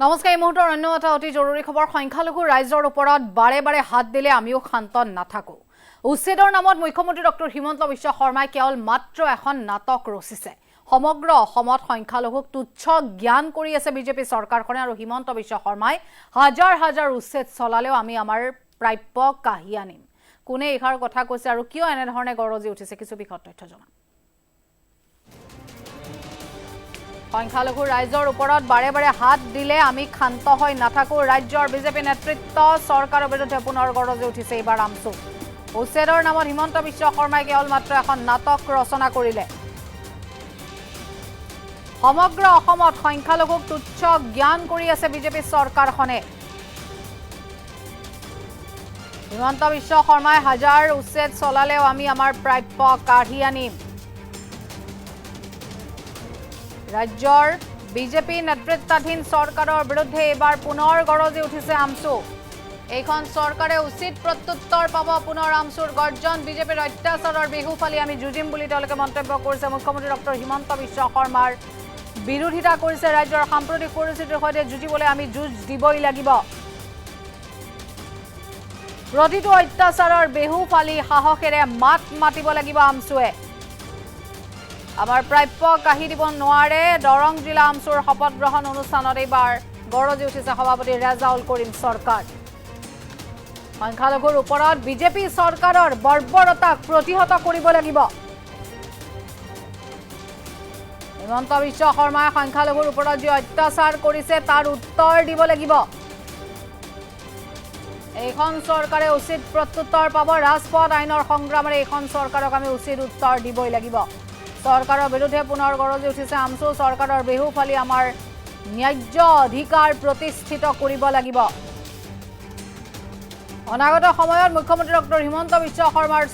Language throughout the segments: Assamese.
নমস্কাৰ এই মুহূৰ্তৰ অন্য এটা অতি জৰুৰী খবৰ সংখ্যালঘু ৰাইজৰ ওপৰত বাৰে বাৰে হাত দিলে আমিও শান্ত নাথাকো উচ্ছেদৰ নামত মুখ্যমন্ত্ৰী ডক্টৰ হিমন্ত বিশ্ব শৰ্মাই কেৱল মাত্ৰ এখন নাটক ৰচিছে সমগ্ৰ অসমত সংখ্যালঘুক তুচ্ছ জ্ঞান কৰি আছে বিজেপি চৰকাৰখনে আৰু হিমন্ত বিশ্ব শৰ্মাই হাজাৰ হাজাৰ উচ্ছেদ চলালেও আমি আমাৰ প্ৰাপ্য কাহি আনিম কোনে এখাৰ কথা কৈছে আৰু কিয় এনে ধৰণে গৰজি উঠিছে কিছু বিশদ তথ্য জনাম সংখ্যালঘু ৰাইজৰ ওপৰত বাৰে বাৰে হাত দিলে আমি শান্ত হৈ নাথাকো ৰাজ্যৰ বিজেপি নেতৃত্ব চৰকাৰৰ বিৰুদ্ধে পুনৰ গৰজি উঠিছে এইবাৰ আমচু উচ্ছেদৰ নামত হিমন্ত বিশ্ব শৰ্মাই কেৱল মাত্ৰ এখন নাটক ৰচনা কৰিলে সমগ্ৰ অসমত সংখ্যালঘুক তুচ্ছ জ্ঞান কৰি আছে বিজেপি চৰকাৰখনে হিমন্ত বিশ্ব শৰ্মাই হাজাৰ উচ্ছেদ চলালেও আমি আমাৰ প্ৰাপ্য কাঢ়ি আনিম ৰাজ্যৰ বিজেপি নেতৃত্বাধীন চৰকাৰৰ বিৰুদ্ধে এবাৰ পুনৰ গৰজি উঠিছে আমচু এইখন চৰকাৰে উচিত প্ৰত্যুত্তৰ পাব পুনৰ আমচুৰ গৰ্জন বিজেপিৰ অত্যাচাৰৰ বিহু ফালি আমি যুঁজিম বুলি তেওঁলোকে মন্তব্য কৰিছে মুখ্যমন্ত্ৰী ডক্টৰ হিমন্ত বিশ্ব শৰ্মাৰ বিৰোধিতা কৰিছে ৰাজ্যৰ সাম্প্ৰতিক পৰিস্থিতিৰ সৈতে যুঁজিবলৈ আমি যুঁজ দিবই লাগিব প্ৰতিটো অত্যাচাৰৰ বিহু ফালি সাহসেৰে মাত মাতিব লাগিব আমচুৱে আমাৰ প্ৰাপ্য কাহি দিব নোৱাৰে দৰং জিলা আমচুৰ শপত গ্ৰহণ অনুষ্ঠানত এইবাৰ গৰজি উঠিছে সভাপতি ৰেজাউল কৰিম চৰকাৰ সংখ্যালঘুৰ ওপৰত বিজেপি চৰকাৰৰ বৰ্বৰতাক প্ৰতিহত কৰিব লাগিব হিমন্ত বিশ্ব শৰ্মাই সংখ্যালঘুৰ ওপৰত যি অত্যাচাৰ কৰিছে তাৰ উত্তৰ দিব লাগিব এইখন চৰকাৰে উচিত প্ৰত্যুত্তৰ পাব ৰাজপথ আইনৰ সংগ্ৰামেৰে এইখন চৰকাৰক আমি উচিত উত্তৰ দিবই লাগিব চৰকাৰৰ বিৰুদ্ধে পুনৰ গৰজি উঠিছে আমচু চৰকাৰৰ বিহু ফালি আমাৰ ন্যায্য অধিকাৰ প্ৰতিষ্ঠিত কৰিব লাগিব অনাগত সময়ত মুখ্যমন্ত্ৰী ডক্টৰ হিমন্ত বিশ্ব শৰ্মাৰ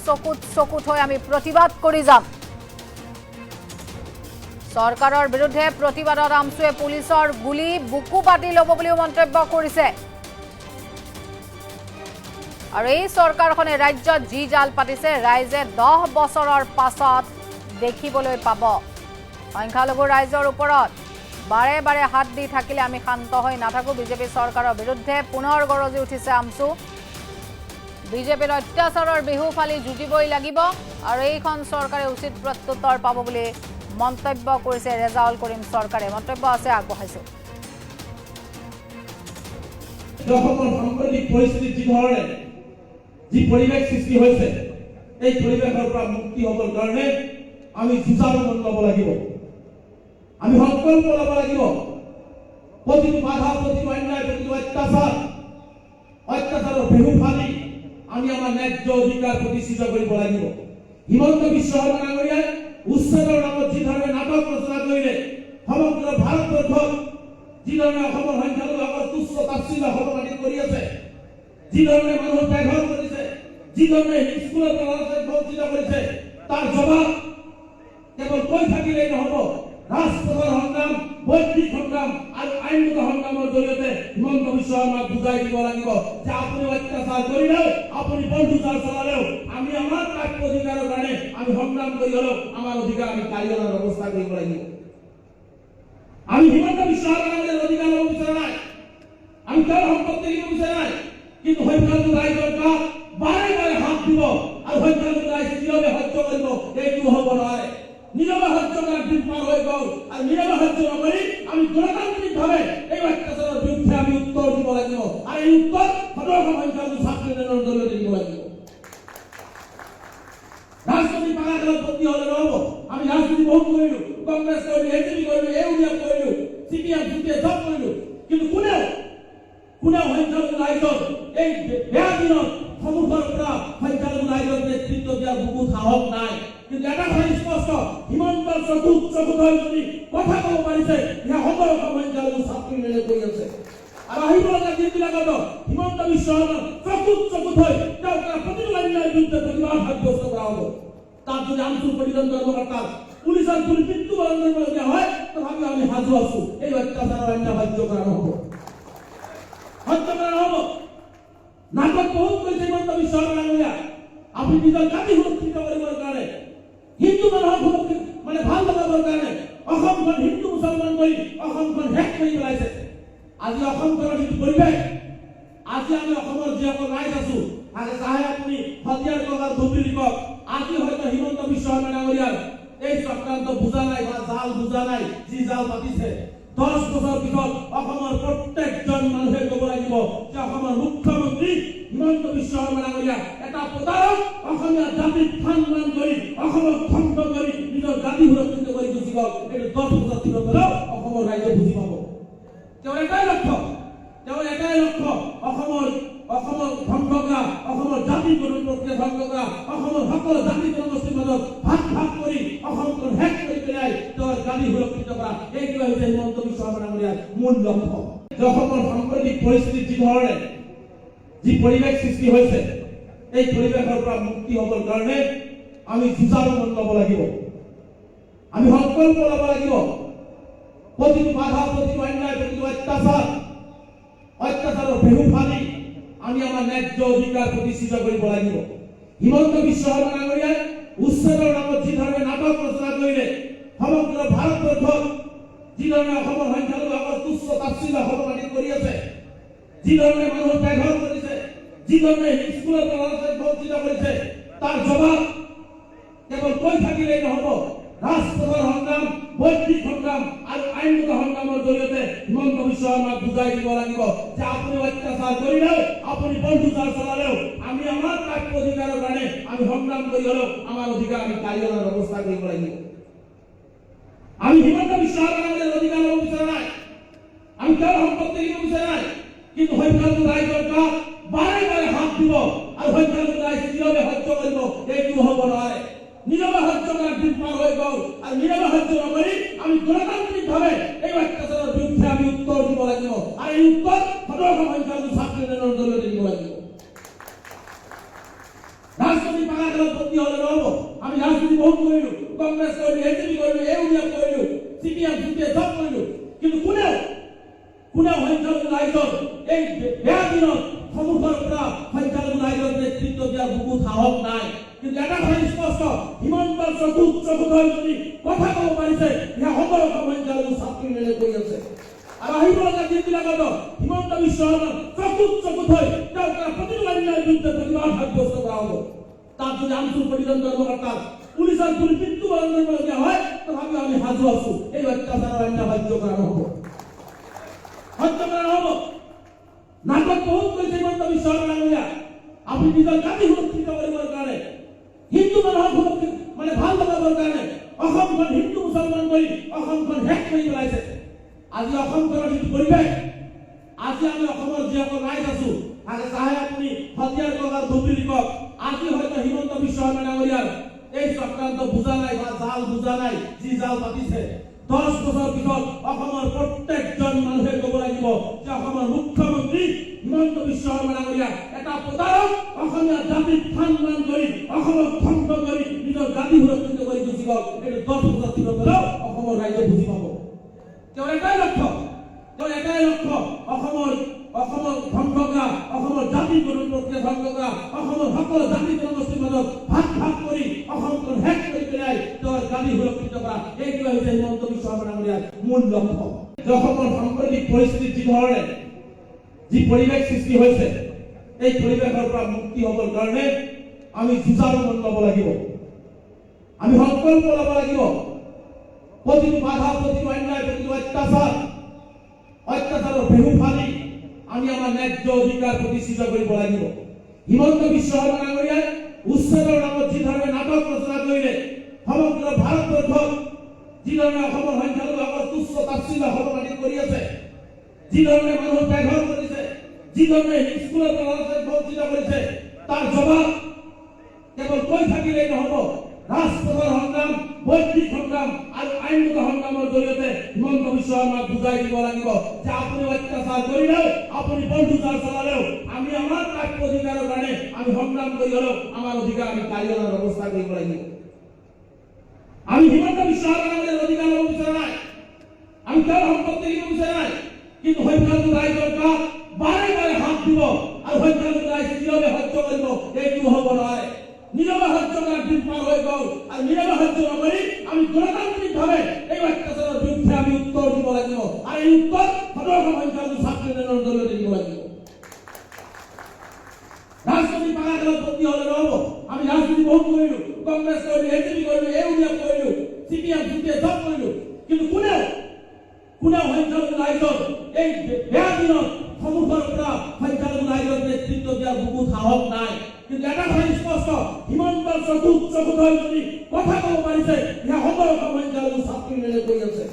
চকুত হৈ আমি প্ৰতিবাদ কৰি যাম চৰকাৰৰ বিৰুদ্ধে প্ৰতিবাদত আমচুৱে পুলিচৰ গুলি বুকু পাতি ল'ব বুলিও মন্তব্য কৰিছে আৰু এই চৰকাৰখনে ৰাজ্যত যি জাল পাতিছে ৰাইজে 10 বছৰৰ পাছত দেখিবলৈ পাব সংখ্যালঘু ৰাইজৰ ওপৰত বাৰে বাৰে হাত দি থাকিলে আমি শান্ত হৈ নাথাকো বিজেপি চৰকাৰৰ বিৰুদ্ধে পুনৰ গৰজি উঠিছে আমচু বিজেপিৰ অত্যাচাৰৰ বিহু ফালি যুঁজিবই লাগিব আৰু এইখন চৰকাৰে উচিত প্ৰত্যুত্তৰ পাব বুলি মন্তব্য কৰিছে ৰেজাউল কৰিম চৰকাৰে মন্তব্য আছে আগবঢ়াইছে সাম্প্ৰতিক পৰিস্থিতিত যি পৰিৱেশ সৃষ্টি হৈছে এই পৰিৱেশৰ পৰা মুক্তি হ'বৰ কাৰণে আমি যুঁজাৰু মন ল'ব লাগিব আমি সংকল্প ল'ব লাগিব প্ৰতিটো বাধা প্ৰতিটো অন্যায় প্ৰতিটো অত্যাচাৰৰ বিহু ফালি আমি আমাৰ ন্যায্য অধিকাৰ প্ৰতিষ্ঠিত কৰিব লাগিব হিমন্ত বিশ্ব শৰ্মা ডাঙৰীয়াই উচ্ছেদৰ নামত যি ধৰণে নাটক ৰচনা কৰিলে সমগ্ৰ ভাৰতবৰ্ষত যি ধৰণে অসমৰ সংখ্যালঘুসকল তুচ্ছ তাচ্ছিল্য সমানিত কৰি আছে যি ধৰণে মানুহক বেঘৰ কৰিছে যি ধৰণে স্কুলৰ পৰা বঞ্চিত কৰিছে তাৰ জবাব কেৱল কৈ থাকিলেই নহব ৰাজপথৰ সংগ্ৰাম বৈদিক সংগ্ৰাম আৰু আইনগত সংগ্ৰামৰ জৰিয়তে হিমন্ত বিশ্ব শৰ্মাক বুজাই দিব লাগিব যে আপুনি অত্যাচাৰ কৰিলেও আপুনি বন্ধুচাৰ চলালেও আমি আমাৰ প্ৰাপ্য অধিকাৰৰ কাৰণে আমি সংগ্ৰাম কৰি হ'লেও আমাৰ অধিকাৰ আমি কাঢ়ি অনাৰ ব্যৱস্থা কৰিব লাগিব আমি হিমন্ত বিশ্ব শৰ্মাৰ অধিকাৰ ল'ব বিচৰা নাই আমি তেওঁৰ সম্পত্তি দিব বিচৰা নাই কিন্তু সংখ্যালঘু ৰাইজৰ গাত বাৰে বাৰে হাত দিব আৰু সংখ্যালঘু ৰাইজ নীৰৱে সহ্য কৰিব এইটো হ'ব নোৱাৰে নীৰৱে সহ্য কৰাৰ দিন পাৰ হৈ গ'ল আৰু নীৰৱে সহ্য নকৰি আমি গণতান্ত্ৰিকভাৱে এই অত্যাচাৰৰ বিৰুদ্ধে আমি উত্তৰ দিব লাগিব আৰু এই উত্তৰ সদৌ সংখ্যালঘু ছাত্ৰ নেতাৰ জৰিয়তে দিব লাগিব ৰাজনৈতিক পাৰাগালত বন্দী হ'লে নহ'ব আমি ৰাজনীতি বহুত কৰিলো কংগ্ৰেছ কৰিলো এজিপি কৰিলো ইউডিএফ কৰিলো চিপিএম চিপিএম চব কৰিলো কিন্তু কোনেও সংখ্যালঘু ৰাইজৰ এই বেয়া দিনত সন্মুখৰ পৰা সংখ্যালঘু ৰাইজৰ নেতৃত্ব দিয়াৰ বহুত সাহস নাই কিন্তু এটা কথা স্পষ্ট হিমন্তৰ চকুত হৈ যদি কথা ক'ব পাৰিছে সেয়া সকলো সংখ্যালঘু ছাত্ৰী মেলে কৰি আছে আৰু আহিব লগা দিনবিলাকত হিমন্ত বিশ্ব শৰ্মাৰ চকুত হৈ তেওঁ প্ৰতিটো অন্যায়ৰ বিৰুদ্ধে প্ৰতিবাদ সাব্যস্ত কৰা হ'ব তাত যদি আমচুৰ প্ৰতিজন কৰ্মকৰ্তাক পুলিচৰ গুলি মৃত্যুবৰণ কৰিবলগীয়া হয় তথাপিও আমি সাজু আছো এই অত্যাচাৰৰ অন্যায় সহ্য কৰা নহ'ব নাটক বহুত কৰিছে হিমন্ত বিশ্ব শৰ্মা আপুনি নিজৰ জাতি সুৰক্ষিত কৰিবৰ কাৰণে হিন্দু মানুহক মানে ভাল লগাবৰ কাৰণে অসমখন হিন্দু মুছলমান কৰি অসমখন শেষ কৰি পেলাইছে আজি অসমখনৰ যিটো পৰিৱেশ, আজি আমি অসমৰ যিসকল ৰাইজ আছো, আজি চাহে আপুনি সতীয়াৰ কওক আৰু ধুবুৰী কওক, আজি হয়তো হিমন্ত বিশ্ব শৰ্মা ডাঙৰীয়াৰ এই চক্ৰান্ত বুজা নাই বা জাল বুজা নাই, যি জাল পাতিছে 10 বছৰ পিছত অসমৰ প্ৰত্যেকজন মানুহে ক'ব লাগিব যে অসমৰ মুখ্যমন্ত্ৰী হিমন্ত বিশ্ব শৰ্মা ডাঙৰীয়া এটা প্ৰতাৰক, অসমীয়া জাতিক সন্মান কৰি অসমক ধ্বংস কৰি নিজৰ জাতি সুৰক্ষিত কৰি গুচি গ'ল। এইটো 10 বছৰ পিছত হ'লেও অসমৰ ৰাইজে বুজি পাব। তেওঁৰ এটাই লক্ষ্য অসমৰ ধ্বংস কৰা, অসমৰ জাতি প্ৰক্ৰিয়া ধ্বংস কৰা, অসমৰ সকলো জাতি জনগোষ্ঠীৰ মাজত ভাগ কৰি অসমখন শেষ কৰি পেলাই তেওঁৰ জাতি সুৰক্ষিত কৰা, এইটোৱে হৈছে হিমন্ত বিশ্ব শৰ্মা ডাঙৰীয়াৰ মূল লক্ষ্য। যে অসমৰ সাম্প্ৰতিক পৰিস্থিতিত যি ধৰণে যি পৰিৱেশ সৃষ্টি হৈছে, এই পৰিৱেশৰ পৰা মুক্তি হ'বৰ কাৰণে আমি যুঁজাৰু মন ল'ব লাগিব, আমি সংকল্প ল'ব লাগিব। প্ৰতিটো বাধা, প্ৰতিটো অন্যায়, প্ৰতিটো অত্যাচাৰৰ ভেহু ফালি আমি আমাৰ ন্যায্য অধিকাৰ প্ৰতিষ্ঠিত কৰিব লাগিব। হিমন্ত বিশ্ব শৰ্মা ডাঙৰীয়াই উচ্ছেদৰ নামত যি ধৰণে নাটক ৰচনা কৰিলে, সমগ্ৰ ভাৰতবৰ্ষত যি ধৰণে অসমৰ সংখ্যালঘুসকল তুচ্ছ তাচ্ছিল্য অপমানিত কৰি আছে, যি ধৰণে মানুহক বেঘৰ কৰিছে, যি ধৰণে স্কুলৰ পৰা বঞ্চিত কৰিছে, তাৰ জবাব কেৱল কৈ থাকিলেই নহ'ব। ৰাজপথৰ সংগ্ৰাম, বৈদিক সংগ্ৰাম আৰু আইনগত সংগ্ৰামৰ জৰিয়তে হিমন্ত বিশ্ব শৰ্মাক বুজাই দিব লাগিব যে আপুনি অত্যাচাৰ কৰিলেও, আপুনি বন্ধুচাৰ চলালেও, আমি আমাৰ প্ৰাপ্য অধিকাৰৰ কাৰণে আমি সংগ্ৰাম কৰি হ'লেও আমাৰ অধিকাৰ আমি কাঢ়ি অনাৰ ব্যৱস্থা কৰিব লাগিব। আমি হিমন্ত বিশ্ব শৰ্মাৰ অধিকাৰ ল'ব বিচৰা নাই, আমি তেওঁৰ সম্পত্তি দিব বিচৰা নাই, কিন্তু সংখ্যালঘু ৰাইজৰ গাত বাৰে বাৰে হাত দিব আৰু সংখ্যালঘু ৰাইজ নীৰৱে সহ্য কৰিব, এইটো হ'ব নোৱাৰে। নীৰৱে সহ্য কৰাৰ দিন পাৰ হৈ গ'ল আৰু নীৰৱে সহ্য নকৰি আমি গণতান্ত্ৰিকভাৱে এই অত্যাচাৰৰ বিৰুদ্ধে আমি উত্তৰ দিব লাগিব আৰু এই উত্তৰ সদস্য সংখ্যালঘু ছাত্ৰ ইউনিয়নৰ জৰিয়তে দিব লাগিব। ৰাজনৈতিক পাৰাগাৰত ভৰ্তি হ'লে নহ'ব। আমি ৰাজনীতি বহুত কৰিলো, কংগ্ৰেছ কৰিলো, এজিপি কৰিলো, ইউডিএফ কৰিলো, চিপিএম চব কৰিলো, কিন্তু কোনেও সংখ্যালঘু ৰাইজৰ এই বেয়া দিনত সন্মুখৰ পৰা সংখ্যালঘু ৰাইজৰ নেতৃত্ব দিয়াৰ বহুত সাহস নাই। কিন্তু এটা কথা স্পষ্ট, হিমন্তৰ চকুত যদি কথা ক'ব পাৰিছে, সেয়া সকলো সংখ্যালঘু ছাত্ৰী মেলে কৰি আছে। আৰু আহিব লগা দিনবিলাকত হিমন্ত বিশ্ব শৰ্মাৰ চকুত হৈ তেওঁক প্ৰতিটো অন্যায়ৰ বিৰুদ্ধে প্ৰতিবাদ সাব্যস্ত কৰা হ'ব। তাত যদি আঞ্চলিক প্ৰতিজন কৰ্মকৰ্তাক পুলিচৰ গুলি মৃত্যুবৰণ কৰিবলগীয়া হয়, তথাপিও আমি সাজু আছো। এই অত্যাচাৰৰ অন্যায় সহ্য কৰা নহ'ব। নাটক বহুত কৰিছে হিমন্ত বিশ্ব শৰ্মা ডাঙৰীয়া। আপুনি নিজৰ জাতি সুৰক্ষিত কৰিবৰ কাৰণে, হিন্দু মানুহক সুৰক্ষিত ভাল লগাবৰ কাৰণে অসমখন হিন্দু মুছলমান কৰি অসমখন শেষ কৰি পেলাইছে। আজি অসমখনৰ যিটো পৰিৱেশ, আজি আমি অসমৰ যিসকল ৰাইজ আছো, আজি চাহে আপুনি সতীয়াৰ কওক আৰু ধুবুৰী কওক, আজি হয়তো হিমন্ত বিশ্ব শৰ্মা ডাঙৰীয়াৰ এই চক্ৰান্ত বুজা নাই বা জাল বুজা নাই, যি জাল পাতিছে 10 বছৰ পিছত অসমৰ প্ৰত্যেকজন মানুহে ক'ব লাগিব যে অসমৰ মুখ্যমন্ত্ৰী হিমন্ত বিশ্ব শৰ্মা ডাঙৰীয়া এটা প্ৰতাৰক, অসমীয়া জাতিক সন্মান কৰি অসমক ধ্বংস কৰি নিজৰ জাতি সুৰক্ষিত কৰি গুচি গ'ল। এইটো 10 বছৰ পিছত হ'লেও অসমৰ ৰাইজে বুজি পাব। তেওঁৰ এটাই লক্ষ্য অসমৰ ধ্বংস কৰা, অসমৰ জাতি প্ৰক্ৰিয়া ধ্বংস কৰা, অসমৰ সকলো জাতি জনগোষ্ঠীৰ মাজত ভাগ কৰি অসমখন শেষ কৰি পেলাই তেওঁৰ জাতি সুৰক্ষিত কৰা, এইটোৱে হৈছে হিমন্ত বিশ্ব শৰ্মা ডাঙৰীয়াৰ মূল লক্ষ্য। যে অসমৰ সাম্প্ৰতিক পৰিস্থিতিত যি ধৰণে যি পৰিৱেশ সৃষ্টি হৈছে, এই পৰিৱেশৰ পৰা মুক্তি হ'বৰ কাৰণে আমি যুঁজাৰু মন ল'ব লাগিব, আমি সংকল্প ল'ব লাগিব। প্ৰতিটো বাধা, প্ৰতিটো অন্যায়, প্ৰতিটো অত্যাচাৰৰ ভেহু ফালি আমি আমাৰ ন্যায্য অধিকাৰ প্ৰতিষ্ঠিত কৰিব লাগিব। হিমন্ত বিশ্ব শৰ্মা ডাঙৰীয়াই উচ্ছেদৰ নামত যি ধৰণে নাটক ৰচনা কৰিলে, সমগ্ৰ ভাৰতবৰ্ষত যি ধৰণে অসমৰ সংখ্যালঘুসকল তুচ্ছ তাচ্ছিল্য অপমানিত কৰি আছে, যি ধৰণে মানুহক বেঘৰ কৰিছে, যি ধৰণে স্কুলৰ পৰা বঞ্চিত কৰিছে, তাৰ জবাব কেৱল কৈ থাকিলেই নহ'ব। ৰাজপথৰ সংগ্ৰাম, বৈদিক সংগ্ৰাম আৰু আইনগত সংগ্ৰামৰ জৰিয়তে হিমন্ত বিশ্ব শৰ্মাক বুজাই দিব লাগিব যে আপুনি অত্যাচাৰ কৰিলেও, আপুনি বন্ধুচাৰ চলালেও, আমি আমাৰ প্ৰাপ্য অধিকাৰৰ কাৰণে আমি সংগ্ৰাম কৰি হ'লেও আমাৰ অধিকাৰ আমি কাঢ়ি অনাৰ ব্যৱস্থা কৰিব লাগিব। আমি হিমন্ত বিশ্ব শৰ্মাৰ অধিকাৰ ল'ব বিচৰা নাই, আমি তেওঁৰ সম্পত্তি দিব বিচৰা নাই, কিন্তু সংখ্যালঘু ৰাইজৰ গাত বাৰে বাৰে হাত দিব আৰু সংখ্যালঘু ৰাইজ নীৰৱে সহ্য কৰিব, এইটো হ'ব নোৱাৰে। নীৰৱে সহ্য কৰাৰ দিন পাৰ হৈ গ'ল আৰু নীৰৱে সহ্য নকৰি আমি গণতান্ত্ৰিকভাৱে এই অত্যাচাৰৰ বিৰুদ্ধে আমি উত্তৰ দিব লাগিব আৰু এই উত্তৰ সদৰ সংখ্যালঘু ছাত্ৰী আন্দোলনৰ জৰিয়তে দিব লাগিব। ৰাজনীতি পাগালত ভৰ্তি হলে নহব। আমি ৰাজনীতি বহুত কৰিলো, কংগ্ৰেছ কৰিলো, এনডিপি কৰিলো, ইউডিএফ কৰিলো, সিপিএম সিপিএম সব কৰিলো, কিন্তু কোনেও সংখ্যালঘু ৰাইজৰ এই বেয়া দিনত সমুখৰ পৰা সংখ্যালঘু ৰাইজৰ নেতৃত্ব দিয়াৰ বহুত সাহস নাই। কিন্তু এটা কথা স্পষ্ট, হিমন্ত চকুত হৈ যদি কথা ক'ব পাৰিছে, ইয়া সকলো সংখ্যালঘু ছাত্ৰী মেলে কৰি আছে।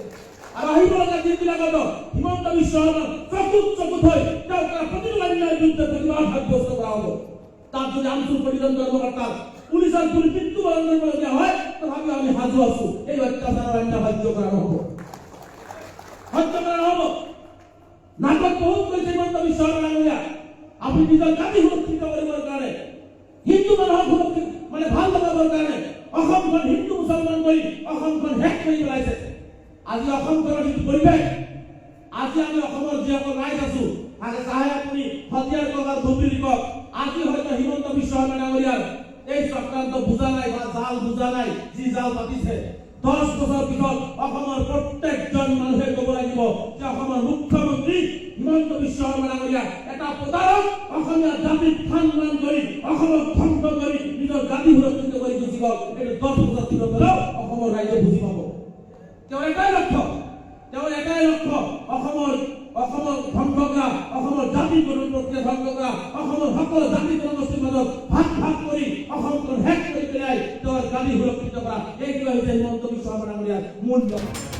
আৰু আহিব লগা দিনবিলাকত হিমন্ত বিশ্ব শৰ্মা চকুত হৈ তেওঁক প্ৰতিটো অন্যায়ৰ বিৰুদ্ধে প্ৰতিবাদ সাব্যস্ত কৰা হ'ব। তাত যদি আঞ্চল প্ৰতিজন কৰ্মকৰ্তাক পুলিচৰ গুলি মৃত্যুবৰণ কৰিবলগীয়া হয়, তথাপিও আমি সাজু আছো। এই অত্যাচাৰৰ অন্যায় সহ্য কৰা নহ'ব, নাটক বহুত কৰিছে হিমন্ত বিশ্ব শৰ্মা ডাঙৰীয়া। আপুনি নিজৰ জাতি সুৰক্ষিত কৰিবৰ কাৰণে, হিন্দু মানুহক সুৰক্ষিত ভাল লগাবৰ কাৰণে অসমখন হিন্দু মুছলমান কৰি অসমখন শেষ কৰি পেলাইছে। আজি অসমখনৰ যিটো পৰিৱেশ, আজি আমি অসমৰ যিসকল ৰাইজ আছো, চাহে আপুনি হতিয়াৰ কওক আৰু ধুবুৰী কওক, আজি হয়তো হিমন্ত বিশ্ব শৰ্মা ডাঙৰীয়াৰ এই চক্ৰান্ত বুজা নাই বা জাল বুজা নাই, যি জাল পাতিছে। 10 বছৰ পিছত অসমৰ প্ৰত্যেকজন মানুহে ক'ব লাগিব যে অসমৰ মুখ্যমন্ত্ৰী হিমন্ত বিশ্ব শৰ্মা ডাঙৰীয়া এটা প্ৰতাৰক, অসমীয়া জাতিক সন্মান কৰি অসমক ধ্বংস কৰি নিজৰ জাতি সুৰক্ষিত কৰি গুচি গ'ল। এইটো 10 বছৰ পিছত হ'লেও অসমৰ ৰাইজে বুজি পাব। তেওঁৰ এটাই লক্ষ্য অসমৰ ধ্বংস কৰা, অসমৰ জাতি প্ৰক্ৰিয়া ধ্বংস কৰা, অসমৰ সকলো জাতি জনগোষ্ঠীৰ মাজত ভাগ কৰি অসমখন শেষ কৰি পেলাই তেওঁৰ জাতি সুৰক্ষিত কৰা। এইটোৱে হৈছে হিমন্ত বিশ্ব শৰ্মা ডাঙৰীয়াৰ মূল লক্ষ্য।